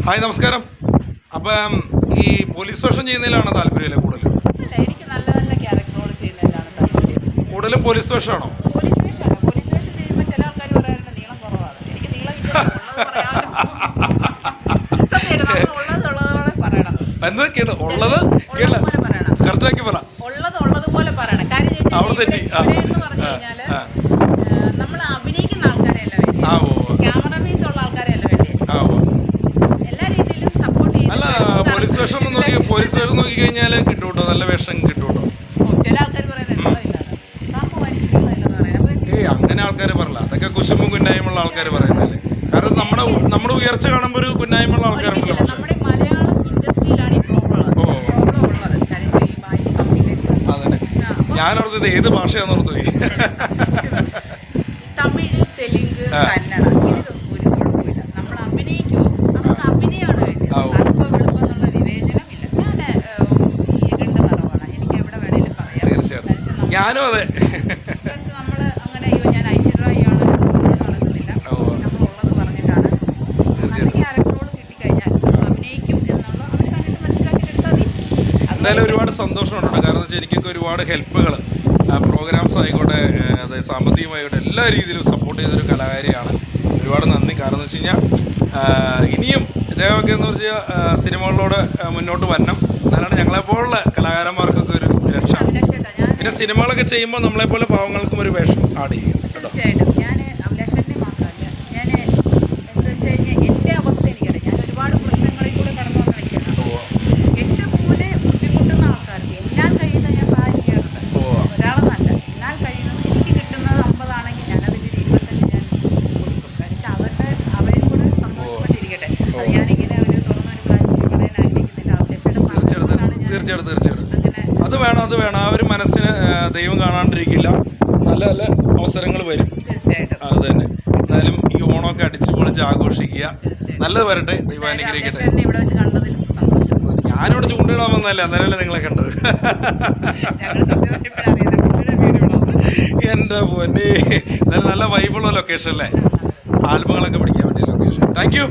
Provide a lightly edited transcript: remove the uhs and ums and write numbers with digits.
Hi, നമസ്കാരം. അപ്പം ഈ പോലീസ് വേഷം ചെയ്യുന്നതിലാണ് താല്പര്യമല്ലേ കൂടുതലും? എനിക്ക് നല്ല നല്ല ക്യാരക്ടറോട് ചെയ്യുന്നതിലാണ് താല്പര്യം. കൂടുതലും പോലീസ് വേഷമാണോ? പോലീസ് വേഷമാണ്. പോലീസ് വേഷം ചെയ്യുമ്പോൾ ചില ആൾക്കാർ പറയാറുണ്ട് നീളം കുറവാണ്. എനിക്ക് നീളമില്ല, ഉള്ളത് പറയാമല്ലോ. സത്യമായിട്ട് നമ്മൾ ഉള്ളതുപോലെ പറയണം. എന്ത് കേട്ടോ? ഉള്ളത് കേട്ടില്ല, പറയണം. കറക്റ്റാക്കി പറ. ഉള്ളതുപോലെ പറയണം. കാര്യം അവിടെ തെറ്റി. എന്ന് പറഞ്ഞു കഴിഞ്ഞാൽ നമ്മൾ അഭിനയിക്കുന്ന ആൾക്കാരെയല്ല വേണ്ടി, ക്യാമറ പീസ് ഉള്ള ആൾക്കാരെയല്ല വേണ്ടി, എല്ലാ രീതിയിലും സപ്പോർട്ട് ചെയ്യും. അല്ല, പോലീസ് വേഷം നോക്കി കഴിഞ്ഞാൽ കിട്ടും കേട്ടോ, നല്ല വേഷം കിട്ടും കേട്ടോ. ചില ആൾക്കാർ പറയുന്നത് അങ്ങനെ ആൾക്കാർ പറയില്ല, അതൊക്കെ കുശുമ്പും കുന്നായ്മുള്ള ആൾക്കാർ പറയുന്നല്ലേ. കാരണം നമ്മുടെ ഉയർച്ച കാണുമ്പോൾ ഒരു കുന്നായ്മുള്ള ആൾക്കാരുണ്ടല്ലോ. പക്ഷേ നമ്മുടെ മലയാളം ഇൻഡസ്ട്രിയിലാണ് ഈ പ്രോബ്ലം ഉള്ളത്. അതന്നെ ഞാനോർത്തത് ഏത് ഭാഷയാന്ന് ഓർത്തുപോയി. തമിഴ്, തെലുങ്ക്, കന്നഡ ഇതിലൊന്നും ഒരു കുഴപ്പമില്ല. നമ്മൾ അഭിനയിക്കുമോ, നമുക്ക് അഭിനയമാണ് വേണ്ടത്. കറുപ്പോ വെളുപ്പോ എന്നുള്ള വിവേചനമില്ല. ഞാൻ ഇരുണ്ട നിറമാണ്, എനിക്ക് എവിടെ വേണേലും പറയാം. തീർച്ചയായിട്ടും ഞാനും അതെ. നമ്മൾ അങ്ങനെ ഞാൻ ഐശ്വര്യമാണ് നടക്കുന്നില്ല. നമ്മളുള്ളത് പറഞ്ഞിട്ടാണ് നല്ല ക്യാരക്ടറോട് കിട്ടിക്കഴിഞ്ഞാൽ അഭിനയിക്കും എന്നുള്ള അവർ കണ്ടിട്ട് മനസ്സിലാക്കിയെടുത്താൽ മതി. എന്തായാലും ഒരുപാട് സന്തോഷമുണ്ട്. കാരണം വെച്ചാൽ എനിക്കൊക്കെ ഒരുപാട് ഹെൽപ്പുകൾ, പ്രോഗ്രാംസ് ആയിക്കോട്ടെ, അതായത് സാമ്പത്തികമായിക്കോട്ടെ, എല്ലാ രീതിയിലും സപ്പോർട്ട് ചെയ്തൊരു കലാകാരിയാണ്. ഒരുപാട് നന്ദി. കാരണം എന്ന് വെച്ച് കഴിഞ്ഞാൽ ഇനിയും ഇദ്ദേഹമൊക്കെ എന്ന് വെച്ചാൽ സിനിമകളിലൂടെ മുന്നോട്ട് വരണം. അതാണ് ഞങ്ങളെപ്പോലുള്ള കലാകാരന്മാർക്കൊക്കെ ഒരു രക്ഷ. പിന്നെ സിനിമകളൊക്കെ ചെയ്യുമ്പോൾ നമ്മളെപ്പോലെ പാവങ്ങൾക്കും ഒരു വേഷം ആഡ് ചെയ്യും കേട്ടോ. തീർച്ചയായിട്ടും ഞാൻ അഭിലാഷനെ മാത്രമല്ല, ഞാൻ എന്താ വെച്ച് കഴിഞ്ഞാൽ എൻ്റെ അവസ്ഥ എനിക്കറിയാം. ഞാൻ ഒരുപാട് പ്രശ്നങ്ങളിൽ കൂടെ കടന്നു വന്ന വ്യക്തിയാണ്. എൻ്റെ പോലെ ബുദ്ധിമുട്ടുന്ന ആൾക്കാർക്ക് എല്ലാം കഴിയുന്നത് ഞാൻ സഹായിക്കാറുണ്ട്. ഒരാളെന്നല്ല, എന്നാൽ കഴിയുന്നത് എനിക്ക് കിട്ടുന്നത് 50 ആണെങ്കിൽ ഞാനതിൽ 25 ഞാൻ കൊടുക്കും. കാരണം അവരും കൂടെ സന്തോഷപ്പെട്ടിരിക്കട്ടെ. അത് ഞാനിങ്ങനെ ഒരു തുറന്നൊരു പ്ലാറ്റ്ഫോം പറയാൻ ആഗ്രഹിക്കുന്നില്ല. തീർച്ചയായിട്ടും അത് വേണം. ആ ഒരു മനസ്സിന് ദൈവം കാണാണ്ടിരിക്കില്ല. നല്ല നല്ല അവസരങ്ങൾ വരും. തീർച്ചയായിട്ടും അത് തന്നെ. എന്തായാലും ഈ ഓണമൊക്കെ അടിച്ചു പൊളിച്ച് ആഘോഷിക്കുക. നല്ലത് വരട്ടെ, ദൈവം അനുഗ്രഹിക്കട്ടെ. ഇവിടെ വെച്ച് കണ്ടതിലും സന്തോഷം. ഞാനിവിടെ ചൂണ്ടിടാൻ വന്നതല്ലേ, അന്നേരമല്ലേ നിങ്ങളെ കണ്ടത്. എൻ്റെ പൊന്നെ, നല്ല വൈബുള്ള ലൊക്കേഷൻ അല്ലേ, ആൽബങ്ങളൊക്കെ പിടിക്കാൻ പറ്റിയ ലൊക്കേഷൻ. Thank you.